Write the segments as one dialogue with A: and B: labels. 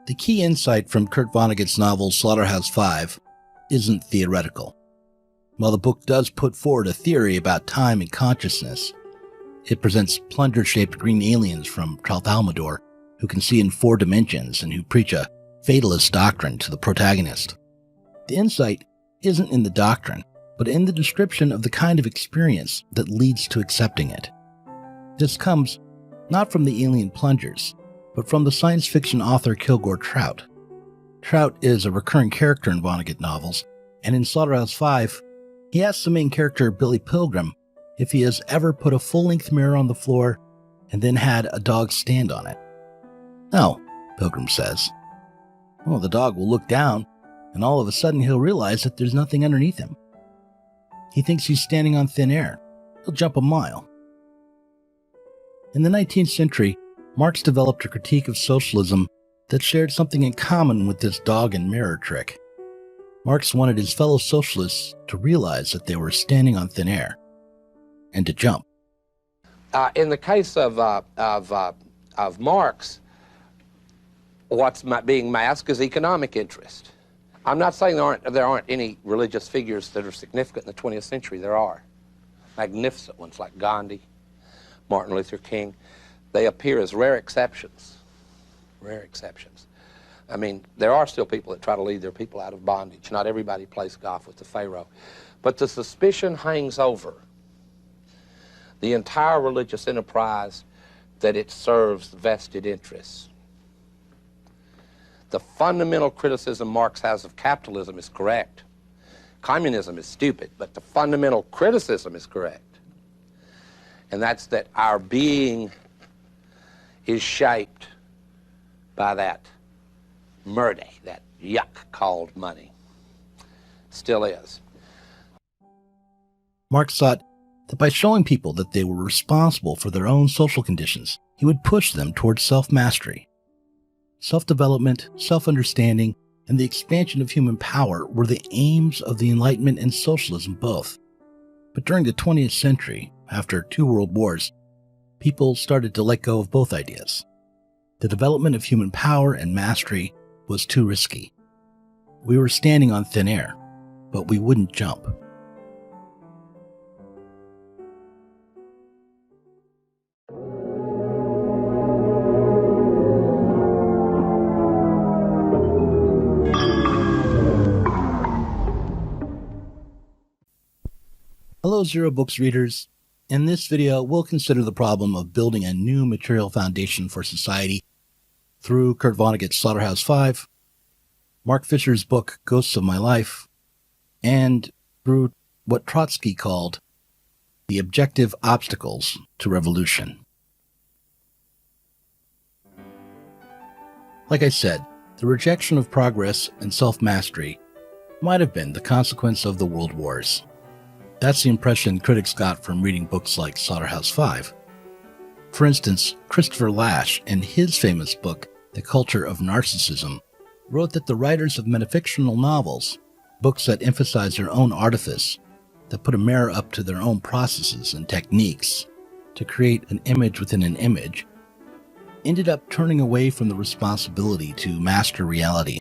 A: The key insight from Kurt Vonnegut's novel Slaughterhouse-Five isn't theoretical. While the book does put forward a theory about time and consciousness, it presents plunger-shaped green aliens from Tralfamadore who can see in 4 dimensions and who preach a fatalist doctrine to the protagonist. The insight isn't in the doctrine, but in the description of the kind of experience that leads to accepting it. This comes not from the alien plungers, but from the science fiction author Kilgore Trout. Trout is a recurring character in Vonnegut novels, and in Slaughterhouse-Five, he asks the main character Billy Pilgrim if he has ever put a full-length mirror on the floor and then had a dog stand on it. No, Pilgrim says. Well, the dog will look down, and all of a sudden he'll realize that there's nothing underneath him. He thinks he's standing on thin air. He'll jump a mile. In the 19th century, Marx developed a critique of socialism that shared something in common with this dog and mirror trick. Marx wanted his fellow socialists to realize that they were standing on thin air and to jump.
B: In the case of Marx, what's being masked is economic interest. I'm not saying there aren't any religious figures that are significant in the 20th century. There are. Magnificent ones like Gandhi, Martin Luther King. They appear as rare exceptions. Rare exceptions. I mean, there are still people that try to lead their people out of bondage. Not everybody plays golf with the Pharaoh. But the suspicion hangs over the entire religious enterprise that it serves vested interests. The fundamental criticism Marx has of capitalism is correct. Communism is stupid, but the fundamental criticism is correct. And that's that our being is shaped by that murder, that yuck called money. Still is.
A: Marx thought that by showing people that they were responsible for their own social conditions, he would push them towards self-mastery. Self-development, self-understanding, and the expansion of human power were the aims of the Enlightenment and socialism both. But during the 20th century, after 2 world wars, people started to let go of both ideas. The development of human power and mastery was too risky. We were standing on thin air, but we wouldn't jump. Hello Zero Books readers. In this video, we'll consider the problem of building a new material foundation for society through Kurt Vonnegut's Slaughterhouse-Five, Mark Fisher's book Ghosts of My Life, and through what Trotsky called the objective obstacles to revolution. Like I said, the rejection of progress and self-mastery might have been the consequence of the world wars. That's the impression critics got from reading books like Slaughterhouse-Five. For instance, Christopher Lasch, in his famous book, The Culture of Narcissism, wrote that the writers of metafictional novels, books that emphasize their own artifice, that put a mirror up to their own processes and techniques to create an image within an image, ended up turning away from the responsibility to master reality.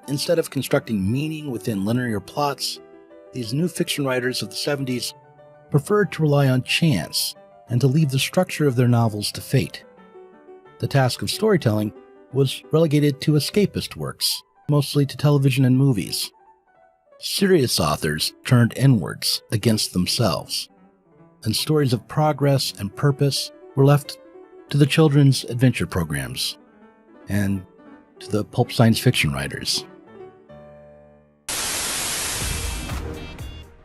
A: Instead of constructing meaning within linear plots, these new fiction writers of the 70s preferred to rely on chance and to leave the structure of their novels to fate. The task of storytelling was relegated to escapist works, mostly to television and movies. Serious authors turned inwards against themselves, and stories of progress and purpose were left to the children's adventure programs and to the pulp science fiction writers.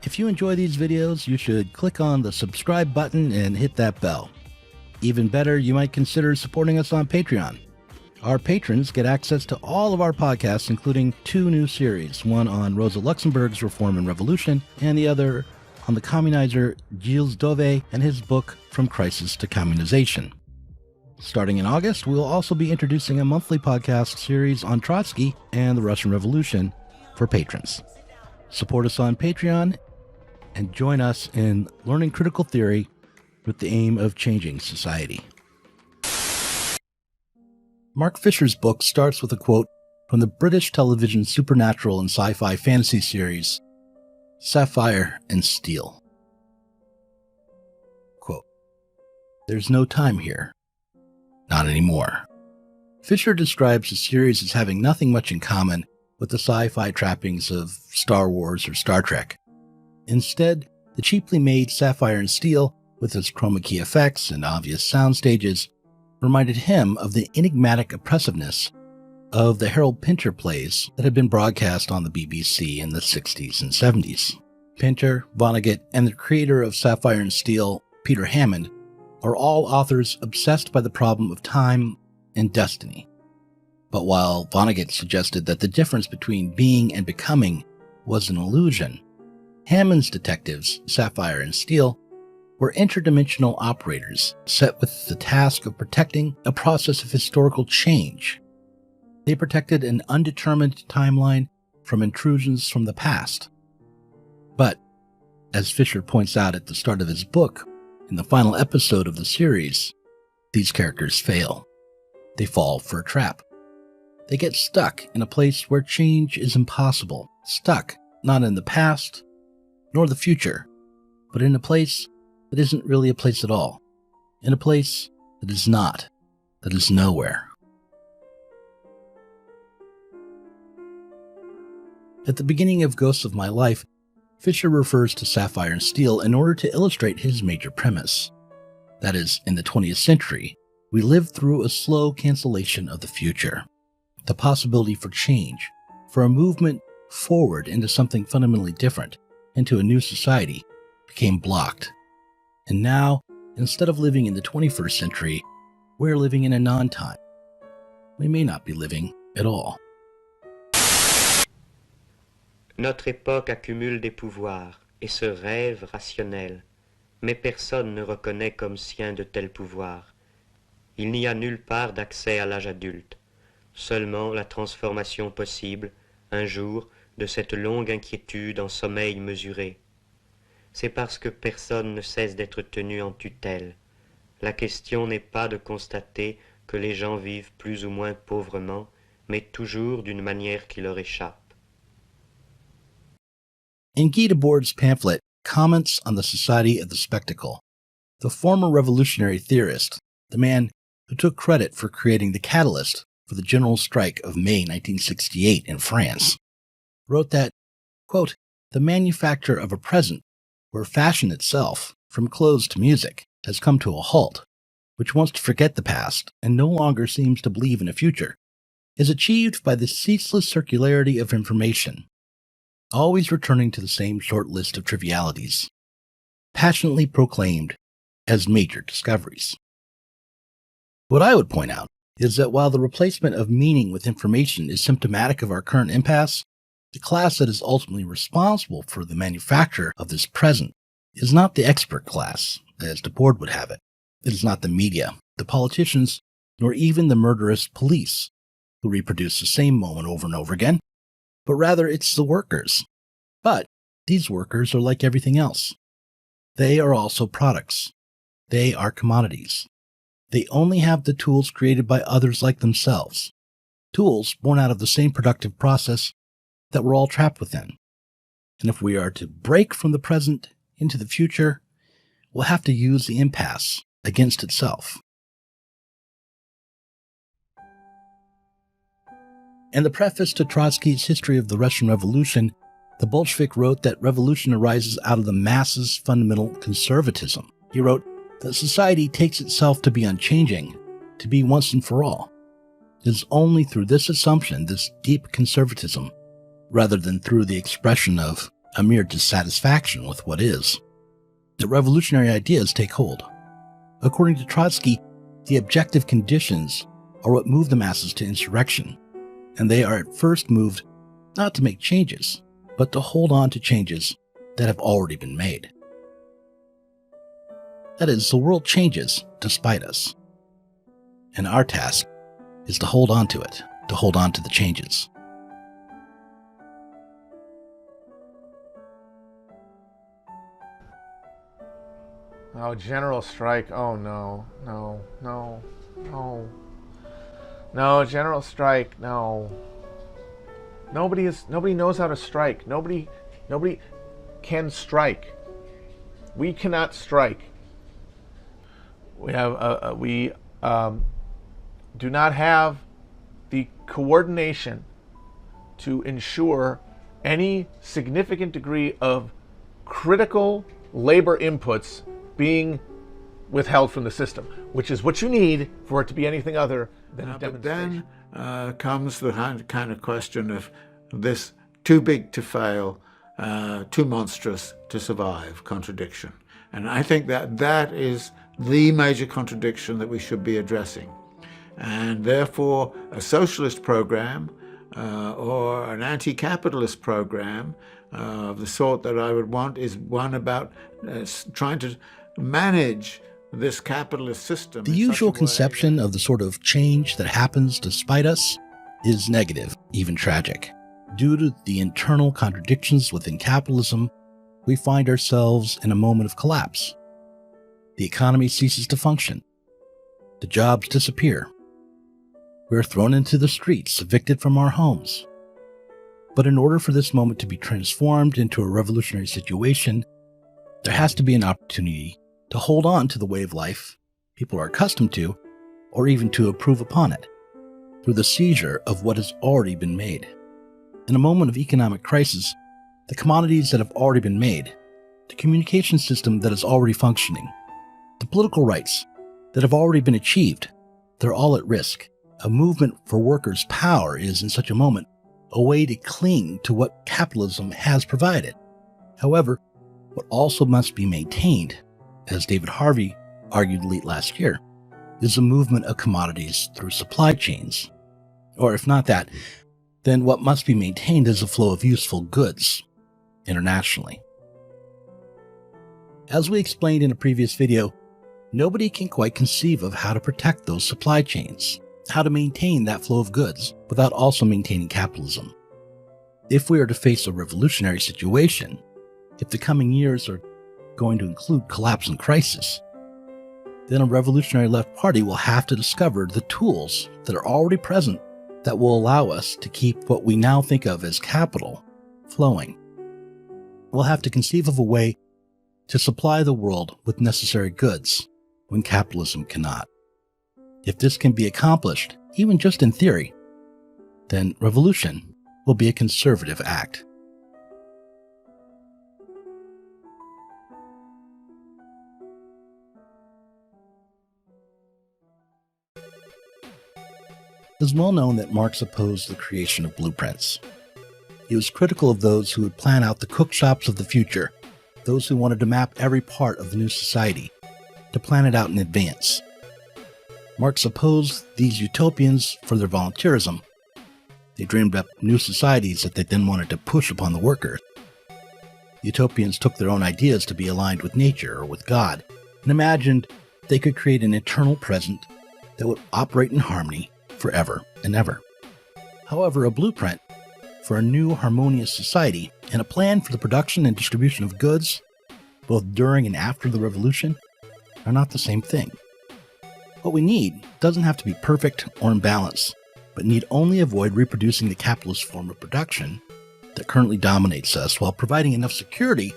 A: If you enjoy these videos, you should click on the subscribe button and hit that bell. Even better, you might consider supporting us on Patreon. Our patrons get access to all of our podcasts, including 2 new series, one on Rosa Luxemburg's Reform and Revolution, and the other on the communizer Gilles Dauvé and his book From Crisis to Communization. Starting in August, we'll also be introducing a monthly podcast series on Trotsky and the Russian Revolution for patrons. Support us on Patreon and join us in learning critical theory with the aim of changing society. Mark Fisher's book starts with a quote from the British television supernatural and sci-fi fantasy series Sapphire and Steel. Quote, "There's no time here. Not anymore." Fisher describes the series as having nothing much in common with the sci-fi trappings of Star Wars or Star Trek. Instead, the cheaply made Sapphire and Steel, with its chroma key effects and obvious sound stages, reminded him of the enigmatic oppressiveness of the Harold Pinter plays that had been broadcast on the BBC in the 60s and 70s. Pinter, Vonnegut, and the creator of Sapphire and Steel, Peter Hammond, are all authors obsessed by the problem of time and destiny. But while Vonnegut suggested that the difference between being and becoming was an illusion, Hammond's detectives, Sapphire and Steel, were interdimensional operators set with the task of protecting a process of historical change. They protected an undetermined timeline from intrusions from the past. But, as Fisher points out at the start of his book, in the final episode of the series, these characters fail. They fall for a trap. They get stuck in a place where change is impossible. Stuck, not in the past, nor the future, but in a place that isn't really a place at all. In a place that is not, that is nowhere. At the beginning of Ghosts of My Life, Fisher refers to Sapphire and Steel in order to illustrate his major premise. That is, in the 20th century, we live through a slow cancellation of the future. The possibility for change, for a movement forward into something fundamentally different, into a new society, became blocked. And now, instead of living in the 21st century, we're living in a non-time. We may not be living at all.
C: Notre époque accumule des pouvoirs et se rêve rationnel, mais personne ne reconnaît comme sien de tels pouvoirs. Il n'y a nulle part d'accès à l'âge adulte, seulement la transformation possible, un jour, de cette longue inquiétude en sommeil mesuré. C'est parce que personne ne cesse d'être tenu en tutelle. La question n'est pas de constater que les gens vivent plus ou moins pauvrement, mais toujours d'une manière qui leur échappe.
A: In Guy Debord's pamphlet, Comments on the Society of the Spectacle, the former revolutionary theorist, the man who took credit for creating the catalyst for the general strike of May 1968 in France, wrote that, quote, "The manufacture of a present where fashion itself, from clothes to music, has come to a halt, which wants to forget the past and no longer seems to believe in a future, is achieved by the ceaseless circularity of information, always returning to the same short list of trivialities, passionately proclaimed as major discoveries." What I would point out is that while the replacement of meaning with information is symptomatic of our current impasse, the class that is ultimately responsible for the manufacture of this present is not the expert class, as Debord would have it. It is not the media, the politicians, nor even the murderous police, who reproduce the same moment over and over again, but rather it's the workers. But these workers are like everything else. They are also products. They are commodities. They only have the tools created by others like themselves, tools born out of the same productive process that we're all trapped within. And if we are to break from the present into the future, we'll have to use the impasse against itself. In the preface to Trotsky's History of the Russian Revolution, the Bolshevik wrote that revolution arises out of the masses' fundamental conservatism. He wrote that society takes itself to be unchanging, to be once and for all. It is only through this assumption, this deep conservatism, rather than through the expression of a mere dissatisfaction with what is, that revolutionary ideas take hold. According to Trotsky, the objective conditions are what move the masses to insurrection, and they are at first moved not to make changes, but to hold on to changes that have already been made. That is, the world changes despite us, and our task is to hold on to it, to hold on to the changes.
D: Oh, general strike. Oh, no, no, no, no. No, general strike, no. Nobody knows how to strike. Nobody can strike. We cannot strike. We do not have the coordination to ensure any significant degree of critical labor inputs being withheld from the system, which is what you need for it to be anything other than a demonstration.
E: But then comes the kind of question of this too big to fail, too monstrous to survive contradiction. And I think that is the major contradiction that we should be addressing. And therefore, a socialist program or an anti-capitalist program of the sort that I would want is one about trying to manage this capitalist system.
A: The usual conception of the sort of change that happens despite us is negative, even tragic. Due to the internal contradictions within capitalism, we find ourselves in a moment of collapse. The economy ceases to function. The jobs disappear. We are thrown into the streets, evicted from our homes. But in order for this moment to be transformed into a revolutionary situation, there has to be an opportunity to hold on to the way of life people are accustomed to, or even to improve upon it, through the seizure of what has already been made. In a moment of economic crisis, the commodities that have already been made, the communication system that is already functioning, the political rights that have already been achieved, they're all at risk. A movement for workers' power is, in such a moment, a way to cling to what capitalism has provided. However, what also must be maintained, as David Harvey argued late last year, is a movement of commodities through supply chains. Or if not that, then what must be maintained is a flow of useful goods internationally. As we explained in a previous video, nobody can quite conceive of how to protect those supply chains, how to maintain that flow of goods without also maintaining capitalism. If we are to face a revolutionary situation, if the coming years are going to include collapse and crisis, then a revolutionary left party will have to discover the tools that are already present that will allow us to keep what we now think of as capital flowing. We'll have to conceive of a way to supply the world with necessary goods when capitalism cannot. If this can be accomplished, even just in theory, then revolution will be a conservative act. It is well known that Marx opposed the creation of blueprints. He was critical of those who would plan out the cookshops of the future, those who wanted to map every part of the new society, to plan it out in advance. Marx opposed these utopians for their volunteerism. They dreamed up new societies that they then wanted to push upon the workers. Utopians took their own ideas to be aligned with nature or with God, and imagined they could create an eternal present that would operate in harmony forever and ever. However, a blueprint for a new harmonious society and a plan for the production and distribution of goods, both during and after the revolution, are not the same thing. What we need doesn't have to be perfect or in balance, but need only avoid reproducing the capitalist form of production that currently dominates us while providing enough security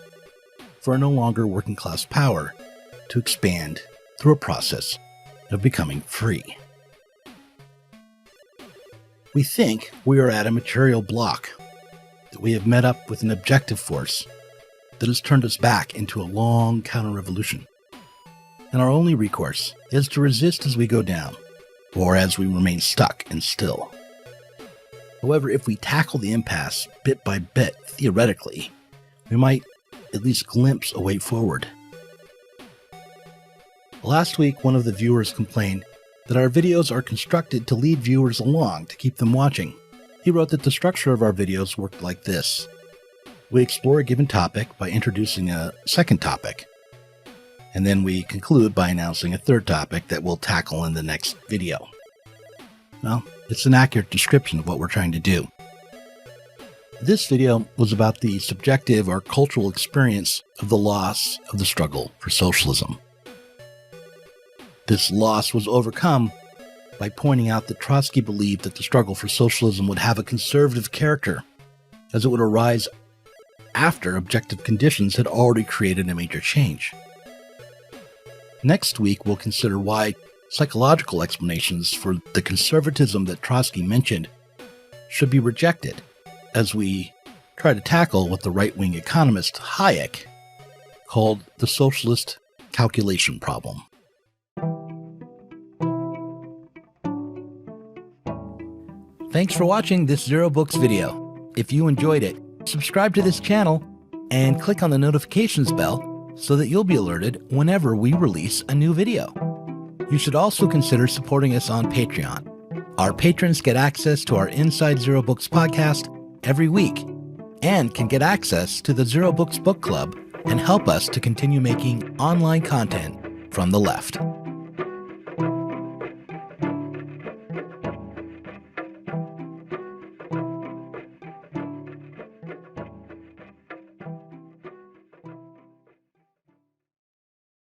A: for a no longer working class power to expand through a process of becoming free. We think we are at a material block, that we have met up with an objective force that has turned us back into a long counter-revolution. And our only recourse is to resist as we go down, or as we remain stuck and still. However, if we tackle the impasse bit by bit, theoretically, we might at least glimpse a way forward. Last week, one of the viewers complained that our videos are constructed to lead viewers along to keep them watching. He wrote that the structure of our videos worked like this. We explore a given topic by introducing a second topic, and then we conclude by announcing a third topic that we'll tackle in the next video. Well, it's an accurate description of what we're trying to do. This video was about the subjective or cultural experience of the loss of the struggle for socialism. This loss was overcome by pointing out that Trotsky believed that the struggle for socialism would have a conservative character, as it would arise after objective conditions had already created a major change. Next week, we'll consider why psychological explanations for the conservatism that Trotsky mentioned should be rejected, as we try to tackle what the right-wing economist Hayek called the socialist calculation problem. Thanks for watching this Zero Books video. If you enjoyed it, subscribe to this channel and click on the notifications bell so that you'll be alerted whenever we release a new video. You should also consider supporting us on Patreon. Our patrons get access to our Inside Zero Books podcast every week and can get access to the Zero Books Book Club and help us to continue making online content from the left.